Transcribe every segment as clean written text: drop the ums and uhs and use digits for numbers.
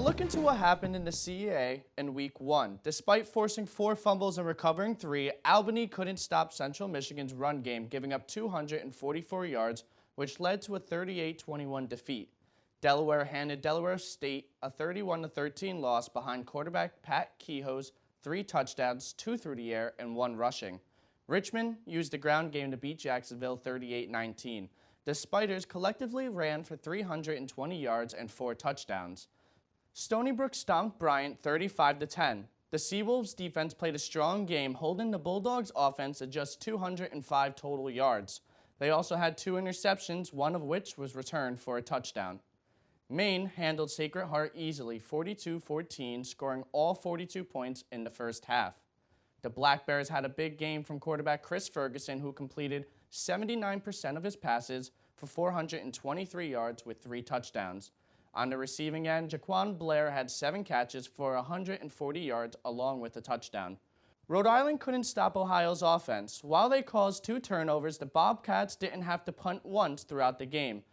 look into what happened in the CAA in Week 1. Despite forcing 4 fumbles and recovering 3, Albany couldn't stop Central Michigan's run game, giving up 244 yards, which led to a 38-21 defeat. Delaware handed Delaware State a 31-13 loss behind quarterback Pat Kehoe's 3 touchdowns, 2 through the air, and 1 rushing. Richmond used the ground game to beat Jacksonville 38-19. The Spiders collectively ran for 320 yards and 4 touchdowns. Stony Brook stomped Bryant 35-10. The Seawolves defense played a strong game, holding the Bulldogs offense at just 205 total yards. They also had 2 interceptions, one of which was returned for a touchdown. Maine handled Sacred Heart easily, 42-14, scoring all 42 points in the first half. The Black Bears had a big game from quarterback Chris Ferguson, who completed 79% of his passes for 423 yards with 3 touchdowns. On the receiving end, Jaquan Blair had 7 catches for 140 yards along with a touchdown. Rhode Island couldn't stop Ohio's offense. While they caused 2 turnovers, the Bobcats didn't have to punt once throughout the game,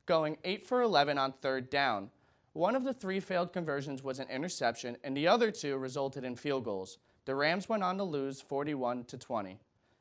going 8 for 11 on 3rd down. One of the 3 failed conversions was an interception, and the other 2 resulted in field goals. The Rams went on to lose 41-20.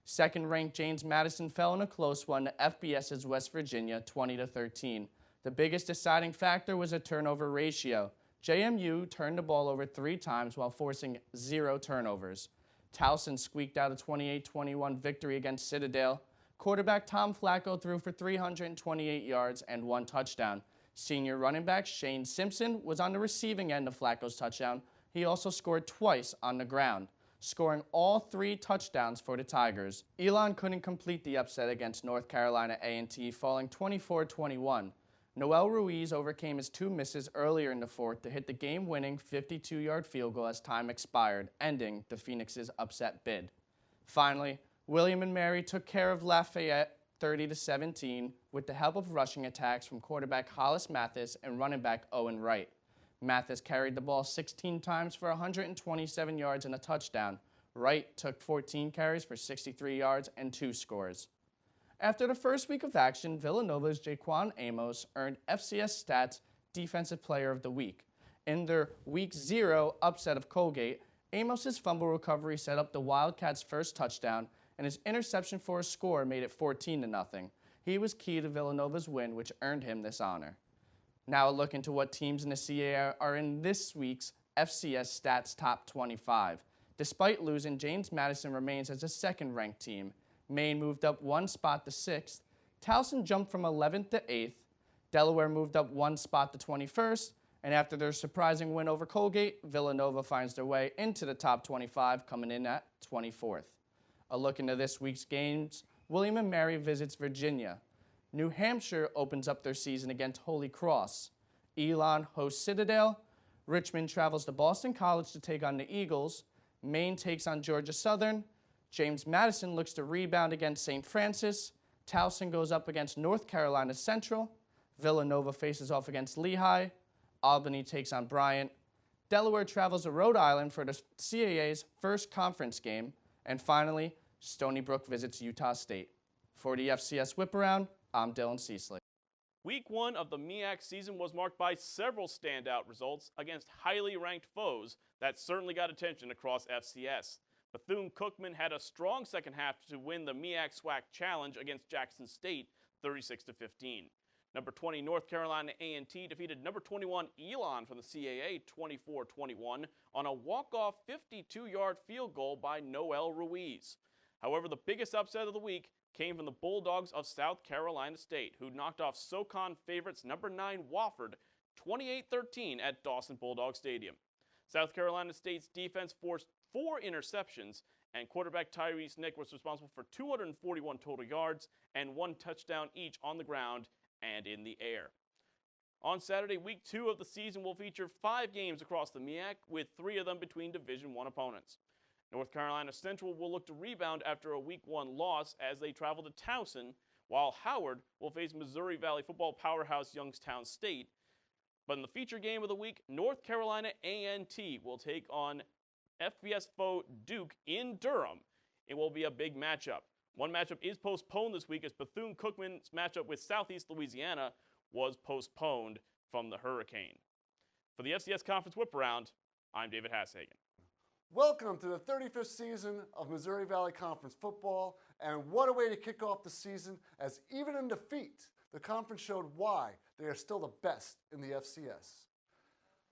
Second-ranked James Madison fell in a close one to FBS's West Virginia 20-13. The biggest deciding factor was a turnover ratio. JMU turned the ball over 3 times while forcing 0 turnovers. Towson squeaked out a 28-21 victory against Citadel. Quarterback Tom Flacco threw for 328 yards and 1 touchdown. Senior running back Shane Simpson was on the receiving end of Flacco's touchdown. He also scored twice on the ground, scoring all 3 touchdowns for the Tigers. Elon couldn't complete the upset against North Carolina A&T, falling 24-21. Noel Ruiz overcame his 2 misses earlier in the 4th to hit the game-winning 52-yard field goal as time expired, ending the Phoenix's upset bid. Finally, William & Mary took care of Lafayette 30-17 with the help of rushing attacks from quarterback Hollis Mathis and running back Owen Wright. Mathis carried the ball 16 times for 127 yards and a touchdown. Wright took 14 carries for 63 yards and 2 scores. After the first week of action, Villanova's Jaquan Amos earned FCS Stats Defensive Player of the Week. In their Week 0 upset of Colgate, Amos's fumble recovery set up the Wildcats' first touchdown, and his interception for a score made it 14-0. He was key to Villanova's win, which earned him this honor. Now a look into what teams in the CAA are in this week's FCS Stats Top 25. Despite losing, James Madison remains as a 2nd-ranked team. Maine moved up 1 spot to 6th. Towson jumped from 11th to 8th. Delaware moved up 1 spot to 21st. And after their surprising win over Colgate, Villanova finds their way into the top 25, coming in at 24th. A look into this week's games, William & Mary visits Virginia. New Hampshire opens up their season against Holy Cross. Elon hosts Citadel. Richmond travels to Boston College to take on the Eagles. Maine takes on Georgia Southern. James Madison looks to rebound against St. Francis. Towson goes up against North Carolina Central. Villanova faces off against Lehigh. Albany takes on Bryant. Delaware travels to Rhode Island for the CAA's first conference game. And finally, Stony Brook visits Utah State. For the FCS Whiparound, I'm Dylan Cecily. Week 1 of the MEAC season was marked by several standout results against highly ranked foes that certainly got attention across FCS. Bethune-Cookman had a strong second half to win the MEAC SWAC Challenge against Jackson State 36-15. Number 20 North Carolina A&T defeated number 21 Elon from the CAA 24-21 on a walk-off 52-yard field goal by Noel Ruiz. However, the biggest upset of the week came from the Bulldogs of South Carolina State, who knocked off SoCon favorites number 9 Wofford 28-13 at Dawson Bulldog Stadium. South Carolina State's defense forced 4 interceptions, and quarterback Tyrese Nick was responsible for 241 total yards and 1 touchdown each on the ground and in the air. On Saturday, Week 2 of the season will feature 5 games across the MEAC, with 3 of them between Division I opponents. North Carolina Central will look to rebound after a Week 1 loss as they travel to Towson, while Howard will face Missouri Valley football powerhouse Youngstown State. But in the feature game of the week, North Carolina A&T will take on FBS foe Duke in Durham. It will be a big matchup. One matchup is postponed this week as Bethune-Cookman's matchup with Southeast Louisiana was postponed from the hurricane. For the FCS Conference Whiparound, I'm David Hashagen. Welcome to the 35th season of Missouri Valley Conference football, and what a way to kick off the season, as even in defeat, the conference showed why they are still the best in the FCS.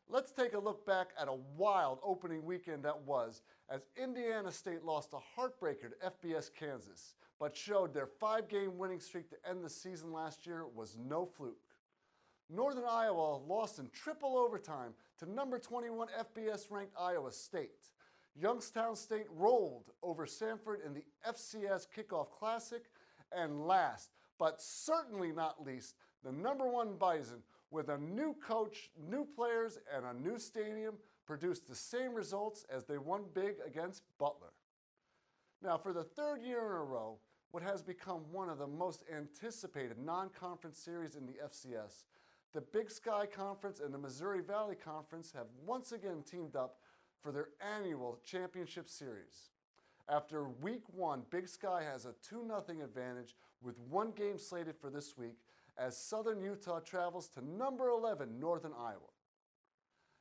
Let's take a look back at a wild opening weekend that was, as Indiana State lost a heartbreaker to FBS Kansas, but showed their 5-game winning streak to end the season last year was no fluke. Northern Iowa lost in triple overtime to number 21 FBS-ranked Iowa State. Youngstown State rolled over Sanford in the FCS Kickoff Classic. And last, but certainly not least, the number 1 Bison, with a new coach, new players, and a new stadium, produced the same results as they won big against Butler. Now, for the 3rd year in a row, what has become one of the most anticipated non-conference series in the FCS, the Big Sky Conference and the Missouri Valley Conference have once again teamed up for their annual championship series. After week 1, Big Sky has a 2-0 advantage with 1 game slated for this week as Southern Utah travels to number 11 Northern Iowa.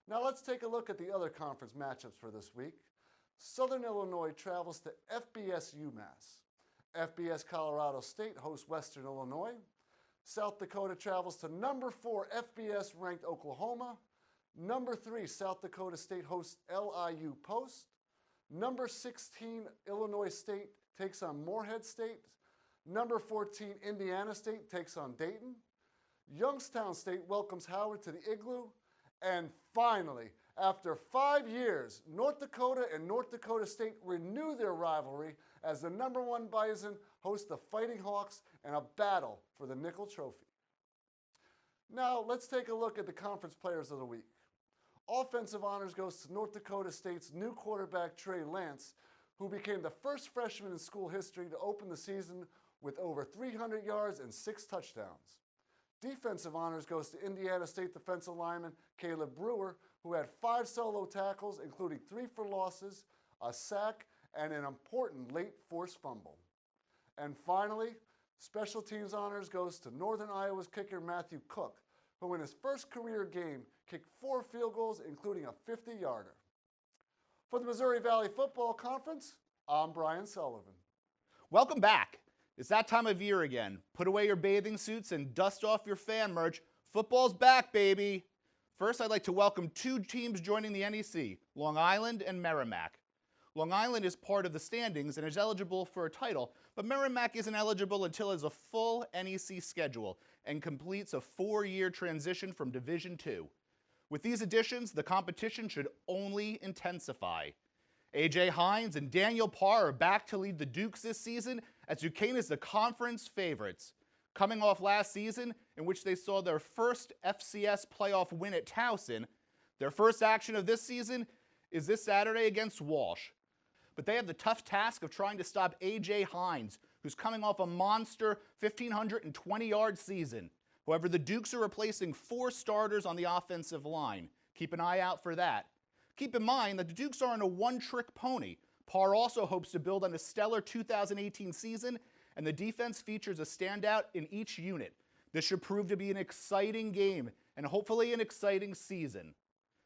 Now let's take a look at the other conference matchups for this week. Southern Illinois travels to FBS UMass. FBS Colorado State hosts Western Illinois. South Dakota travels to number 4 FBS ranked Oklahoma. Number 3 South Dakota State hosts LIU Post. Number 16 Illinois State takes on Morehead State. Number 14 Indiana State takes on Dayton. Youngstown State welcomes Howard to the Igloo. And finally, after 5 years, North Dakota and North Dakota State renew their rivalry as the number 1 Bison host the Fighting Hawks in a battle for the Nickel Trophy. Now, let's take a look at the conference players of the week. Offensive honors goes to North Dakota State's new quarterback, Trey Lance, who became the first freshman in school history to open the season with over 300 yards and 6 touchdowns. Defensive honors goes to Indiana State defensive lineman Caleb Brewer, who had 5 solo tackles, including 3 for losses, a sack, and an important late forced fumble. And finally, special teams honors goes to Northern Iowa's kicker Matthew Cook, who in his first career game kicked 4 field goals, including a 50-yarder. For the Missouri Valley Football Conference, I'm Brian Sullivan. Welcome back. It's that time of year again. Put away your bathing suits and dust off your fan merch. Football's back, baby. First, I'd like to welcome 2 teams joining the NEC, Long Island and Merrimack. Long Island is part of the standings and is eligible for a title, but Merrimack isn't eligible until it has a full NEC schedule and completes a 4-year transition from Division II. With these additions, the competition should only intensify. A.J. Hines and Daniel Parr are back to lead the Dukes this season as Duquesne is the conference favorites. Coming off last season, in which they saw their first FCS playoff win at Towson, their first action of this season is this Saturday against Walsh. But they have the tough task of trying to stop A.J. Hines, who's coming off a monster 1,520-yard season. However, the Dukes are replacing 4 starters on the offensive line. Keep an eye out for that. Keep in mind that the Dukes aren't a one-trick pony. Parr also hopes to build on a stellar 2018 season, and the defense features a standout in each unit. This should prove to be an exciting game and hopefully an exciting season.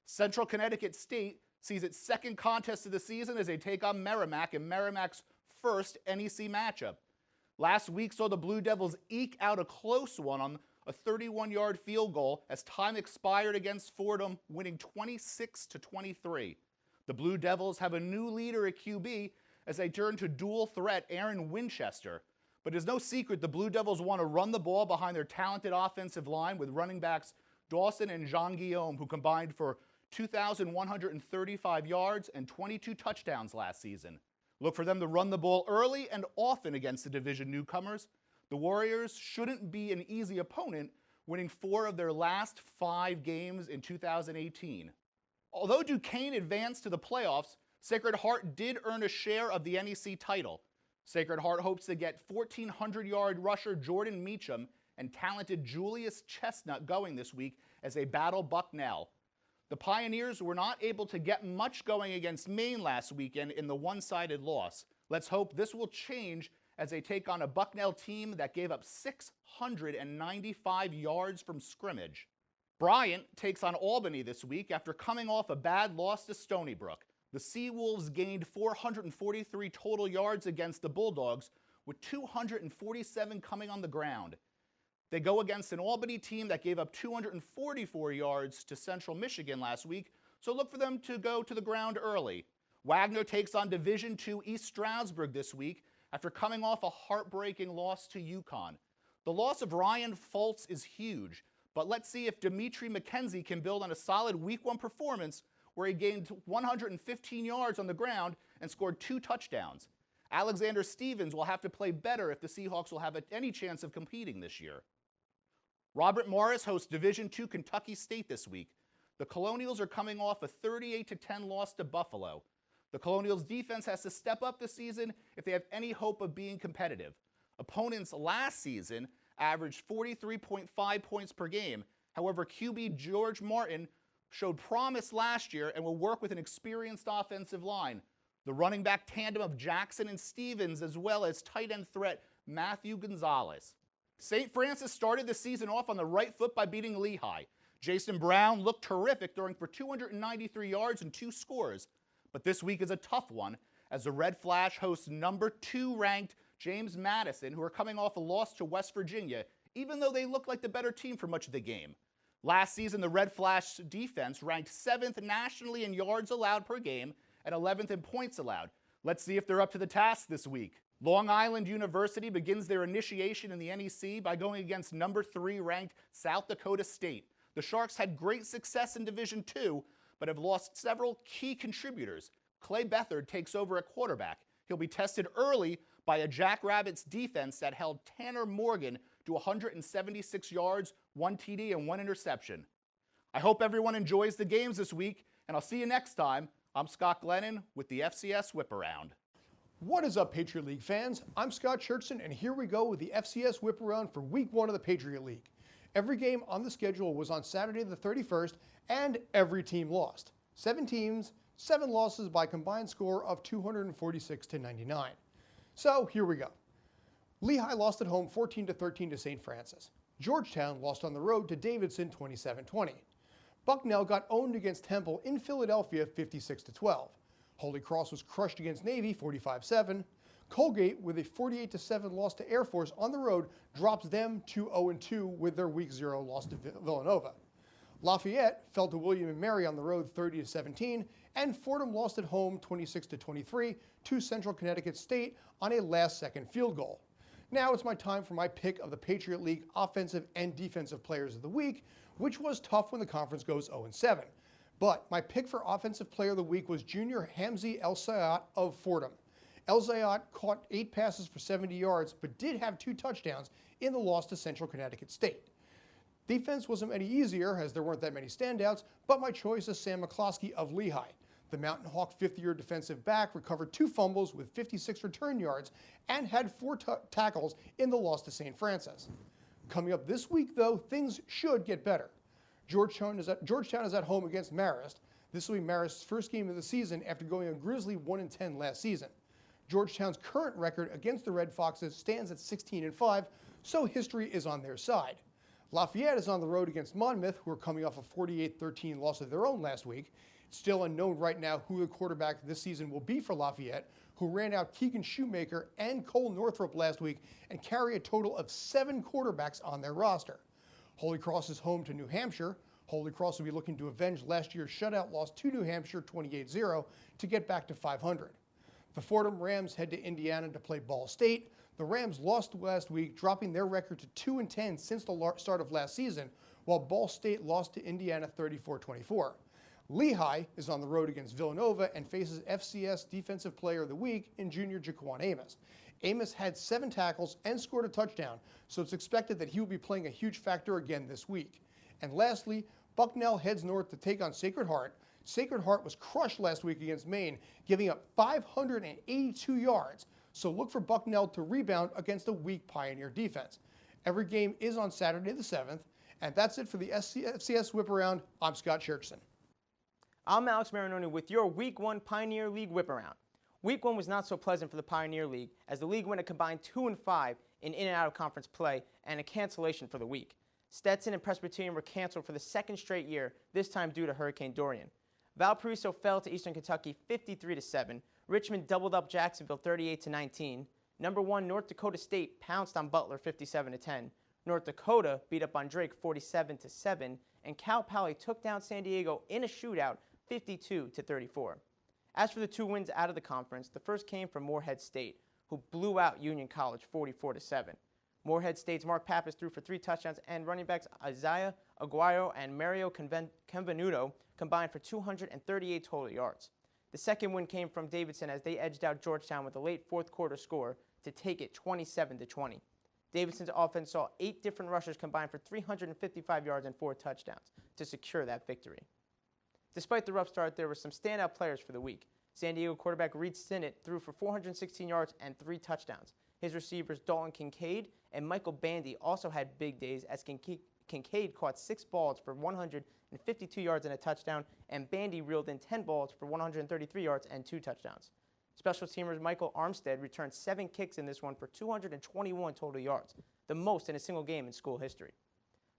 Central Connecticut State sees its second contest of the season as they take on Merrimack in Merrimack's first NEC matchup. Last week saw the Blue Devils eke out a close one on a 31-yard field goal as time expired against Fordham, winning 26-23. The Blue Devils have a new leader at QB as they turn to dual threat Aaron Winchester. But it's no secret the Blue Devils want to run the ball behind their talented offensive line with running backs Dawson and Jean-Guillaume, who combined for 2,135 yards and 22 touchdowns last season. Look for them to run the ball early and often against the division newcomers. The Warriors shouldn't be an easy opponent, winning 4 of their last 5 games in 2018. Although Duquesne advanced to the playoffs, Sacred Heart did earn a share of the NEC title. Sacred Heart hopes to get 1,400-yard rusher Jordan Meacham and talented Julius Chestnut going this week as they battle Bucknell. The Pioneers were not able to get much going against Maine last weekend in the one-sided loss. Let's hope this will change as they take on a Bucknell team that gave up 695 yards from scrimmage. Bryant takes on Albany this week after coming off a bad loss to Stony Brook. The Seawolves gained 443 total yards against the Bulldogs, with 247 coming on the ground. They go against an Albany team that gave up 244 yards to Central Michigan last week, so look for them to go to the ground early. Wagner takes on Division II East Stroudsburg this week after coming off a heartbreaking loss to UConn. The loss of Ryan Fultz is huge, but let's see if Dimitri McKenzie can build on a solid Week 1 performance where he gained 115 yards on the ground and scored 2 touchdowns. Alexander Stevens will have to play better if the Seahawks will have any chance of competing this year. Robert Morris hosts Division II Kentucky State this week. The Colonials are coming off a 38-10 loss to Buffalo. The Colonials' defense has to step up this season if they have any hope of being competitive. Opponents last season averaged 43.5 points per game. However, QB George Martin showed promise last year and will work with an experienced offensive line. The running back tandem of Jackson and Stevens, as well as tight end threat Matthew Gonzalez. St. Francis started the season off on the right foot by beating Lehigh. Jason Brown looked terrific, throwing for 293 yards and 2 scores. But this week is a tough one, as the Red Flash hosts number 2 ranked James Madison, who are coming off a loss to West Virginia, even though they looked like the better team for much of the game. Last season, the Red Flash defense ranked 7th nationally in yards allowed per game and 11th in points allowed. Let's see if they're up to the task this week. Long Island University begins their initiation in the NEC by going against number 3 ranked South Dakota State. The Sharks had great success in Division II, but have lost several key contributors. Clay Beathard takes over at quarterback. He'll be tested early by a Jackrabbits defense that held Tanner Morgan to 176 yards, 1 TD, and 1 interception. I hope everyone enjoys the games this week, and I'll see you next time. I'm Scott Glennon with the FCS Whiparound. What is up, Patriot League fans? I'm Scott Churchson, and here we go with the FCS Whiparound for Week 1 of the Patriot League. Every game on the schedule was on Saturday the 31st, and every team lost. 7 teams, 7 losses by combined score of 246-99. So here we go. Lehigh lost at home 14-13 to St. Francis. Georgetown lost on the road to Davidson 27-20. Bucknell got owned against Temple in Philadelphia 56-12. Holy Cross was crushed against Navy 45-7. Colgate, with a 48-7 loss to Air Force on the road, drops them to 0-2 with their Week 0 loss to Villanova. Lafayette fell to William & Mary on the road 30-17, and Fordham lost at home 26-23 to Central Connecticut State on a last-second field goal. Now it's my time for my pick of the Patriot League offensive and defensive players of the week, which was tough when the conference goes 0-7. But my pick for Offensive Player of the Week was junior Hamzi El Sayat of Fordham. El Sayat caught 8 passes for 70 yards, but did have 2 touchdowns in the loss to Central Connecticut State. Defense wasn't any easier, as there weren't that many standouts, but my choice is Sam McCloskey of Lehigh. The Mountain Hawk 5th-year defensive back recovered 2 fumbles with 56 return yards and had 4 tackles in the loss to St. Francis. Coming up this week, though, things should get better. Georgetown is at home against Marist. This will be Marist's first game of the season after going a grisly 1-10 last season. Georgetown's current record against the Red Foxes stands at 16-5, so history is on their side. Lafayette is on the road against Monmouth, who are coming off a 48-13 loss of their own last week. It's still unknown right now who the quarterback this season will be for Lafayette, who ran out Keegan Shoemaker and Cole Northrup last week and carry a total of 7 quarterbacks on their roster. Holy Cross is home to New Hampshire. Holy Cross will be looking to avenge last year's shutout loss to New Hampshire 28-0 to get back to 500. The Fordham Rams head to Indiana to play Ball State. The Rams lost last week, dropping their record to 2-10 since the start of last season, while Ball State lost to Indiana 34-24. Lehigh is on the road against Villanova and faces FCS Defensive Player of the Week in junior Jaquan Amos. Amos had 7 tackles and scored a touchdown, so it's expected that he will be playing a huge factor again this week. And lastly, Bucknell heads north to take on Sacred Heart. Sacred Heart was crushed last week against Maine, giving up 582 yards, so look for Bucknell to rebound against a weak Pioneer defense. Every game is on Saturday the 7th, and that's it for the FCS Whiparound. I'm Scott Churchson. I'm Alex Marinoni with your Week 1 Pioneer League Whiparound. Week 1 was not so pleasant for the Pioneer League, as the league went a combined 2-5 in and out of conference play and a cancellation for the week. Stetson and Presbyterian were canceled for the second straight year, this time due to Hurricane Dorian. Valparaiso fell to Eastern Kentucky 53-7. Richmond doubled up Jacksonville 38-19. Number 1 North Dakota State pounced on Butler 57-10. North Dakota beat up on Drake 47-7, and Cal Poly took down San Diego in a shootout 52-34. As for the 2 wins out of the conference, the first came from Morehead State, who blew out Union College 44-7. Morehead State's Mark Pappas threw for 3 touchdowns, and running backs Isaiah Aguayo and Mario Convenuto combined for 238 total yards. The second win came from Davidson as they edged out Georgetown with a late fourth quarter score to take it 27-20. Davidson's offense saw 8 different rushers combine for 355 yards and 4 touchdowns to secure that victory. Despite the rough start, there were some standout players for the week. San Diego quarterback Reed Sinnott threw for 416 yards and 3 touchdowns. His receivers Dalton Kincaid and Michael Bandy also had big days as Kincaid caught 6 balls for 152 yards and a touchdown, and Bandy reeled in 10 balls for 133 yards and 2 touchdowns. Special teamers Michael Armstead returned 7 kicks in this one for 221 total yards, the most in a single game in school history.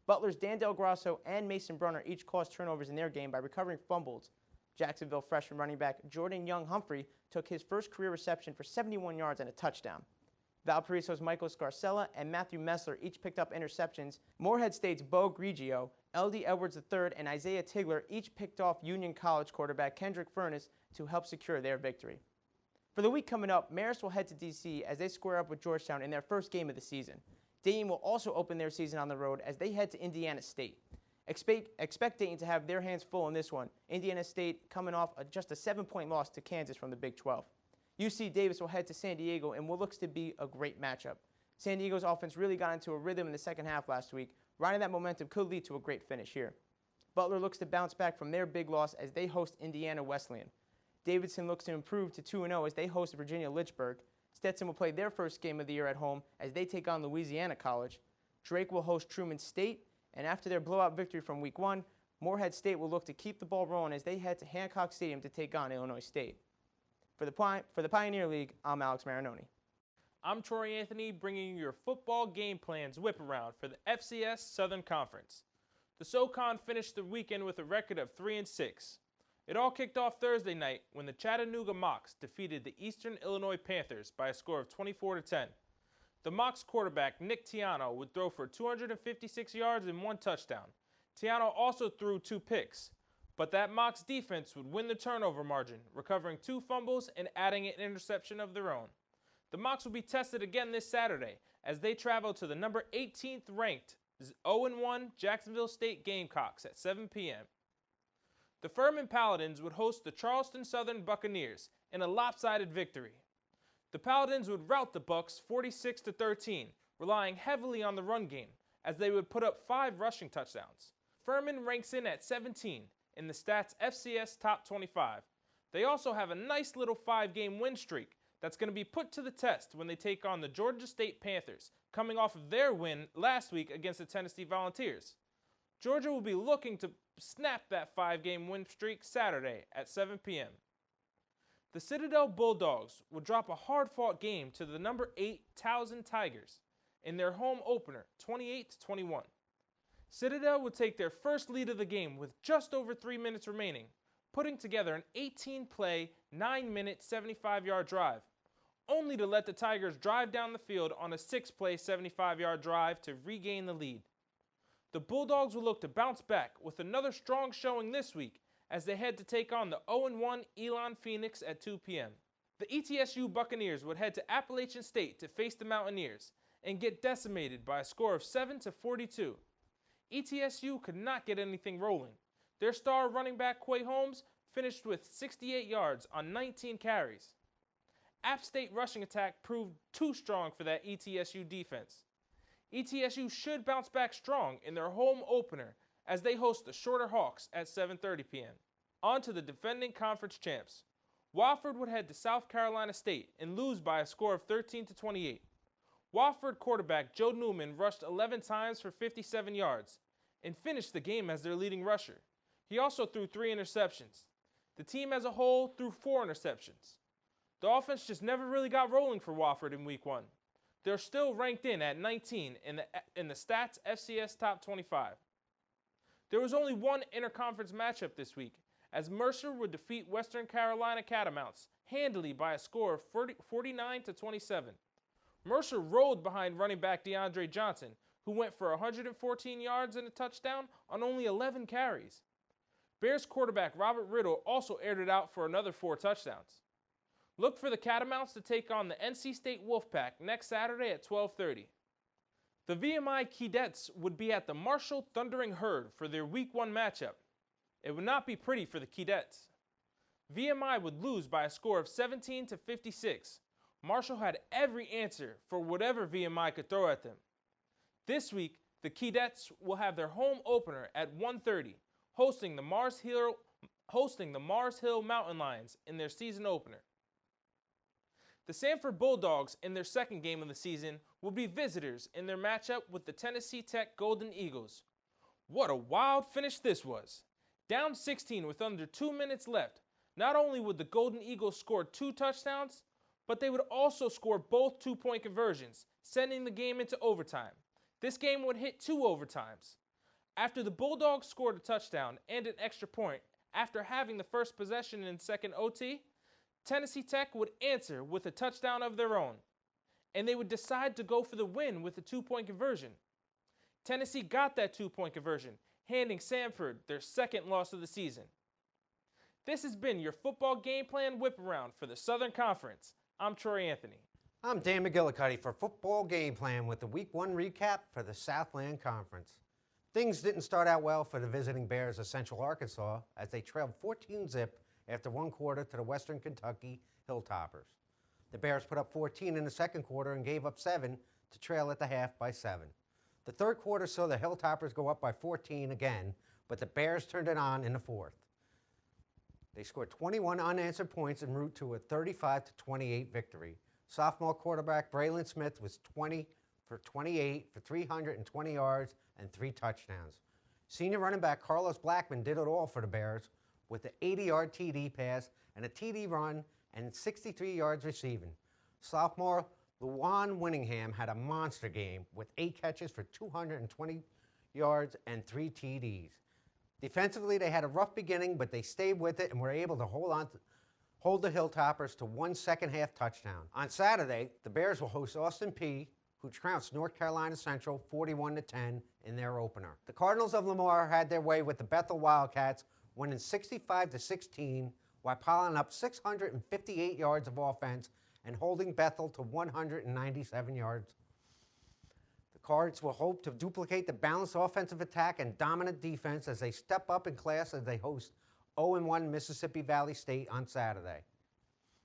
Butler's Dan Del Grosso and Mason Brunner each caused turnovers in their game by recovering fumbles. Jacksonville freshman running back Jordan Young-Humphrey took his first career reception for 71 yards and a touchdown. Valparaiso's Michael Scarcella and Matthew Messler each picked up interceptions. Morehead State's Bo Grigio, L.D. Edwards III, and Isaiah Tigler each picked off Union College quarterback Kendrick Furness to help secure their victory. For the week coming up, Marist will head to D.C. as they square up with Georgetown in their first game of the season. Dayton will also open their season on the road as they head to Indiana State. Expect Dayton to have their hands full in this one. Indiana State coming off just a 7-point loss to Kansas from the Big 12. UC Davis will head to San Diego in what looks to be a great matchup. San Diego's offense really got into a rhythm in the second half last week. Riding that momentum could lead to a great finish here. Butler looks to bounce back from their big loss as they host Indiana Wesleyan. Davidson looks to improve to 2-0 as they host Virginia Lynchburg. Stetson will play their first game of the year at home as they take on Louisiana College. Drake will host Truman State, and after their blowout victory from Week 1, Morehead State will look to keep the ball rolling as they head to Hancock Stadium to take on Illinois State. For the Pioneer League, I'm Alex Marinoni. I'm Troy Anthony, bringing you your football game plans whip around for the FCS Southern Conference. The SoCon finished the weekend with a record of 3-6. It all kicked off Thursday night when the Chattanooga Mocs defeated the Eastern Illinois Panthers by a score of 24-10. The Mocs quarterback Nick Tiano would throw for 256 yards and 1 touchdown. Tiano also threw 2 picks, but that Mocs defense would win the turnover margin, recovering 2 fumbles and adding an interception of their own. The Mocs will be tested again this Saturday as they travel to the number 18th ranked 0-1 Jacksonville State Gamecocks at 7 p.m. The Furman Paladins would host the Charleston Southern Buccaneers in a lopsided victory. The Paladins would rout the Bucs 46-13, relying heavily on the run game as they would put up 5 rushing touchdowns. Furman ranks in at 17 in the Stats FCS Top 25. They also have a nice little 5-game win streak that's going to be put to the test when they take on the Georgia State Panthers, coming off of their win last week against the Tennessee Volunteers. Georgia will be looking to snap that 5-game win streak Saturday at 7 p.m. The Citadel Bulldogs will drop a hard-fought game to the number 8 Towson Tigers in their home opener, 28-21. Citadel would take their first lead of the game with just over 3 minutes remaining, putting together an 18-play, 9-minute, 75-yard drive, only to let the Tigers drive down the field on a 6-play, 75-yard drive to regain the lead. The Bulldogs will look to bounce back with another strong showing this week as they head to take on the 0-1 Elon Phoenix at 2 p.m. The ETSU Buccaneers would head to Appalachian State to face the Mountaineers and get decimated by a score of 7-42. ETSU could not get anything rolling. Their star running back Quay Holmes finished with 68 yards on 19 carries. App State rushing attack proved too strong for that ETSU defense. ETSU should bounce back strong in their home opener as they host the Shorter Hawks at 7:30 p.m. On to the defending conference champs. Wofford would head to South Carolina State and lose by a score of 13-28. Wofford quarterback Joe Newman rushed 11 times for 57 yards and finished the game as their leading rusher. He also threw 3 interceptions. The team as a whole threw 4 interceptions. The offense just never really got rolling for Wofford in Week 1. They're still ranked in at 19 in the Stats FCS Top 25. There was only one interconference matchup this week, as Mercer would defeat Western Carolina Catamounts handily by a score of 49-27. Mercer rolled behind running back DeAndre Johnson, who went for 114 yards and a touchdown on only 11 carries. Bears quarterback Robert Riddle also aired it out for another 4 touchdowns. Look for the Catamounts to take on the NC State Wolfpack next Saturday at 12:30. The VMI Keydets would be at the Marshall Thundering Herd for their Week 1 matchup. It would not be pretty for the Keydets. VMI would lose by a score of 17-56. Marshall had every answer for whatever VMI could throw at them. This week, the Keydets will have their home opener at 1:30, hosting the Mars Hill Mountain Lions in their season opener. The Sanford Bulldogs, in their second game of the season, will be visitors in their matchup with the Tennessee Tech Golden Eagles. What a wild finish this was. Down 16 with under 2 minutes left, not only would the Golden Eagles score 2 touchdowns, but they would also score both 2-point conversions, sending the game into overtime. This game would hit 2 overtimes. After the Bulldogs scored a touchdown and an extra point after having the first possession in second OT, Tennessee Tech would answer with a touchdown of their own, and they would decide to go for the win with a 2-point conversion. Tennessee got that 2-point conversion, handing Sanford their second loss of the season. This has been your football game plan whip around for the Southern Conference. I'm Troy Anthony. I'm Dan McGillicuddy for Football Game Plan with the Week 1 recap for the Southland Conference. Things didn't start out well for the visiting Bears of Central Arkansas as they trailed 14-0 after 1 quarter to the Western Kentucky Hilltoppers. The Bears put up 14 in the second quarter and gave up 7 to trail at the half by 7. The third quarter saw the Hilltoppers go up by 14 again, but the Bears turned it on in the fourth. They scored 21 unanswered points en route to a 35-28 victory. Sophomore quarterback Braylon Smith was 20 for 28 for 320 yards and 3 touchdowns. Senior running back Carlos Blackman did it all for the Bears with an 80-yard TD pass and a TD run and 63 yards receiving. Sophomore Luwan Winningham had a monster game with 8 catches for 220 yards and 3 TDs. Defensively, they had a rough beginning, but they stayed with it and were able to hold the Hilltoppers to 1 second-half touchdown. On Saturday, the Bears will host Austin Peay, who trounced North Carolina Central 41-10 in their opener. The Cardinals of Lamar had their way with the Bethel Wildcats, winning 65-16 while piling up 658 yards of offense and holding Bethel to 197 yards. The Cards will hope to duplicate the balanced offensive attack and dominant defense as they step up in class as they host 0-1 Mississippi Valley State on Saturday.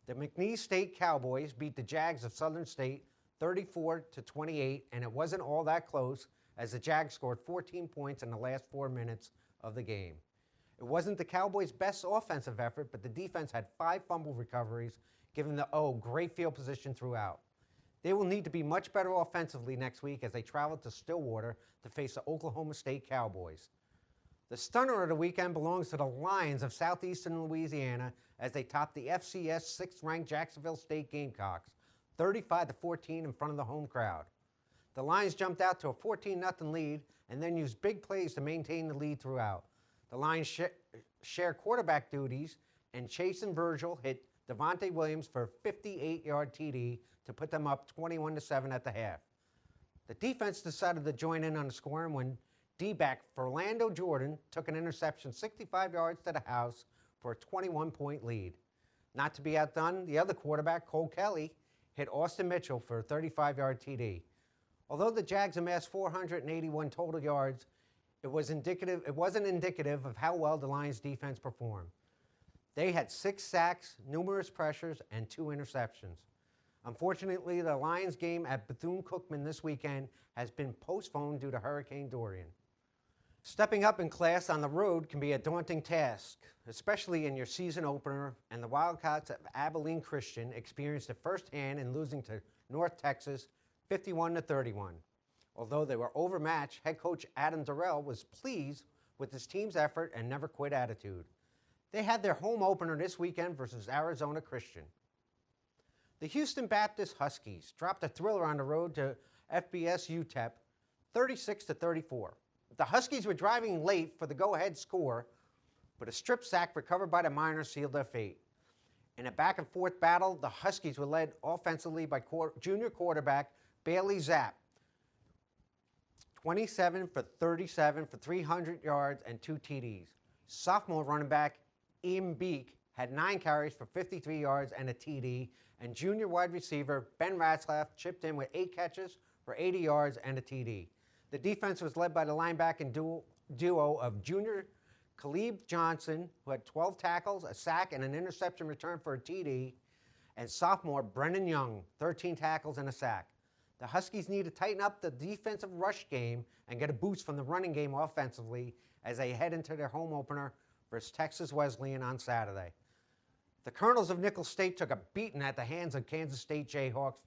The McNeese State Cowboys beat the Jags of Southern State 34-28, and it wasn't all that close as the Jags scored 14 points in the last 4 minutes of the game. It wasn't the Cowboys' best offensive effort, but the defense had 5 fumble recoveries, giving the O great field position throughout. They will need to be much better offensively next week as they travel to Stillwater to face the Oklahoma State Cowboys. The stunner of the weekend belongs to the Lions of Southeastern Louisiana as they topped the FCS 6th-ranked Jacksonville State Gamecocks 35-14 in front of the home crowd. The Lions jumped out to a 14-0 lead and then used big plays to maintain the lead throughout. The Lions share quarterback duties, and Chase and Virgil hit Devontae Williams for a 58-yard TD to put them up 21-7 at the half. The defense decided to join in on the scoring when D-back Philando Jordan took an interception 65 yards to the house for a 21-point lead. Not to be outdone, the other quarterback, Cole Kelly, hit Austin Mitchell for a 35-yard TD. Although the Jags amassed 481 total yards, it wasn't indicative of how well the Lions defense performed. They had 6 sacks, numerous pressures, and 2 interceptions. Unfortunately, the Lions game at Bethune-Cookman this weekend has been postponed due to Hurricane Dorian. Stepping up in class on the road can be a daunting task, especially in your season opener, and the Wildcats of Abilene Christian experienced it firsthand in losing to North Texas 51-31. Although they were overmatched, head coach Adam Durrell was pleased with his team's effort and never quit attitude. They had their home opener this weekend versus Arizona Christian. The Houston Baptist Huskies dropped a thriller on the road to FBS UTEP 36-34. The Huskies were driving late for the go-ahead score, but a strip sack recovered by the Miners sealed their fate. In a back-and-forth battle, the Huskies were led offensively by junior quarterback Bailey Zapp, 27 for 37 for 300 yards and 2 TDs. Sophomore running back Ian Beek had 9 carries for 53 yards and a TD, and junior wide receiver Ben Ratzlaff chipped in with 8 catches for 80 yards and a TD. The defense was led by the linebacking duo of junior Khalib Johnson, who had 12 tackles, a sack, and an interception return for a TD, and sophomore Brennan Young, 13 tackles and a sack. The Huskies need to tighten up the defensive rush game and get a boost from the running game offensively as they head into their home opener versus Texas Wesleyan on Saturday. The Colonels of Nicholls State took a beating at the hands of Kansas State Jayhawks,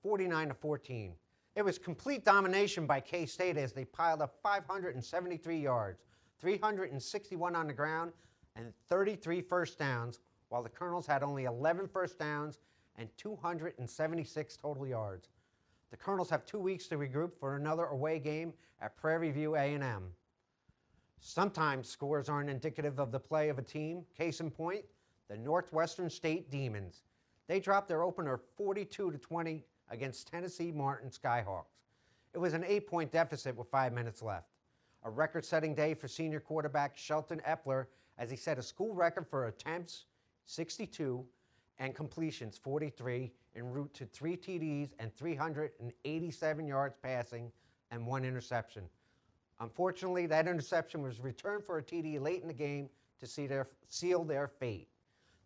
49-14. It was complete domination by K-State as they piled up 573 yards, 361 on the ground, and 33 first downs, while the Colonels had only 11 first downs and 276 total yards. The Colonels have 2 weeks to regroup for another away game at Prairie View A&M. Sometimes scores aren't indicative of the play of a team. Case in point, the Northwestern State Demons. They dropped their opener 42-20 against Tennessee Martin Skyhawks. It was an 8-point deficit with 5 minutes left. A record-setting day for senior quarterback Shelton Epler as he set a school record for attempts, 62, and completions, 43, en route to 3 TDs and 387 yards passing and 1 interception. Unfortunately, that interception was returned for a TD late in the game to seal their fate.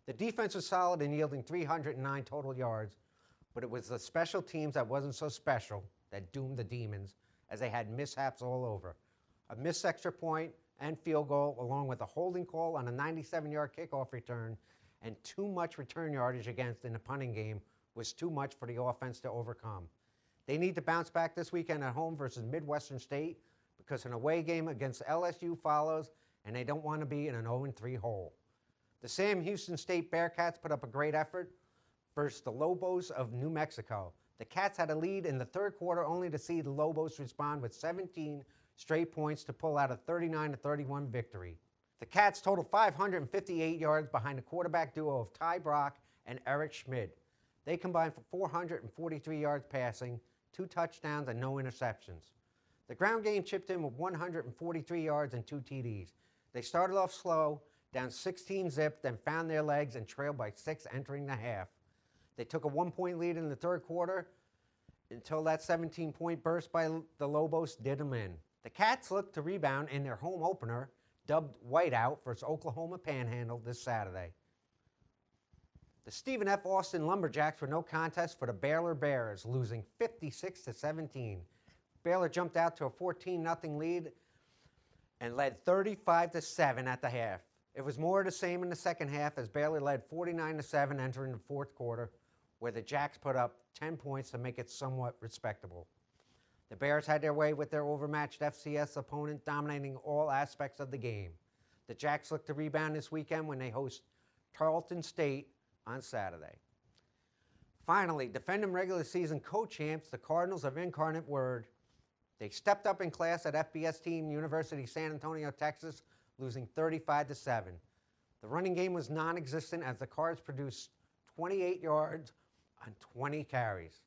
The defense was solid in yielding 309 total yards, but it was the special teams that wasn't so special that doomed the Demons as they had mishaps all over. A missed extra point and field goal, along with a holding call on a 97-yard kickoff return and too much return yardage against in the punting game, was too much for the offense to overcome. They need to bounce back this weekend at home versus Midwestern State because an away game against LSU follows, and they don't want to be in an 0-3 hole. The Sam Houston State Bearcats put up a great effort versus the Lobos of New Mexico. The Cats had a lead in the third quarter only to see the Lobos respond with 17 straight points to pull out a 39-31 victory. The Cats totaled 558 yards behind the quarterback duo of Ty Brock and Eric Schmid. They combined for 443 yards passing, 2 touchdowns, and no interceptions. The ground game chipped in with 143 yards and 2 TDs. They started off slow, down 16-zip, then found their legs and trailed by 6 entering the half. They took a 1-point lead in the third quarter until that 17-point burst by the Lobos did them in. The Cats look to rebound in their home opener, dubbed Whiteout, versus Oklahoma Panhandle this Saturday. The Stephen F. Austin Lumberjacks were no contest for the Baylor Bears, losing 56-17. Baylor jumped out to a 14-0 lead and led 35-7 at the half. It was more of the same in the second half as Baylor led 49-7 entering the fourth quarter, where the Jacks put up 10 points to make it somewhat respectable. The Bears had their way with their overmatched FCS opponent, dominating all aspects of the game. The Jacks look to rebound this weekend when they host Tarleton State on Saturday. Finally, defending regular season co-champs, the Cardinals of Incarnate Word. They stepped up in class at FBS team University San Antonio, Texas, losing 35-7. The running game was non-existent as the Cards produced 28 yards on 20 carries.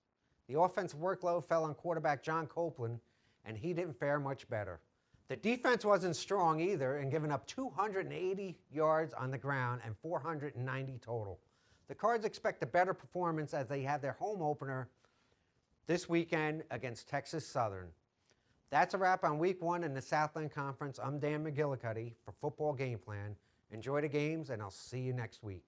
The offensive workload fell on quarterback John Copeland, and he didn't fare much better. The defense wasn't strong either and giving up 280 yards on the ground and 490 total. The Cards expect a better performance as they have their home opener this weekend against Texas Southern. That's a wrap on Week 1 in the Southland Conference. I'm Dan McGillicuddy for Football Game Plan. Enjoy the games, and I'll see you next week.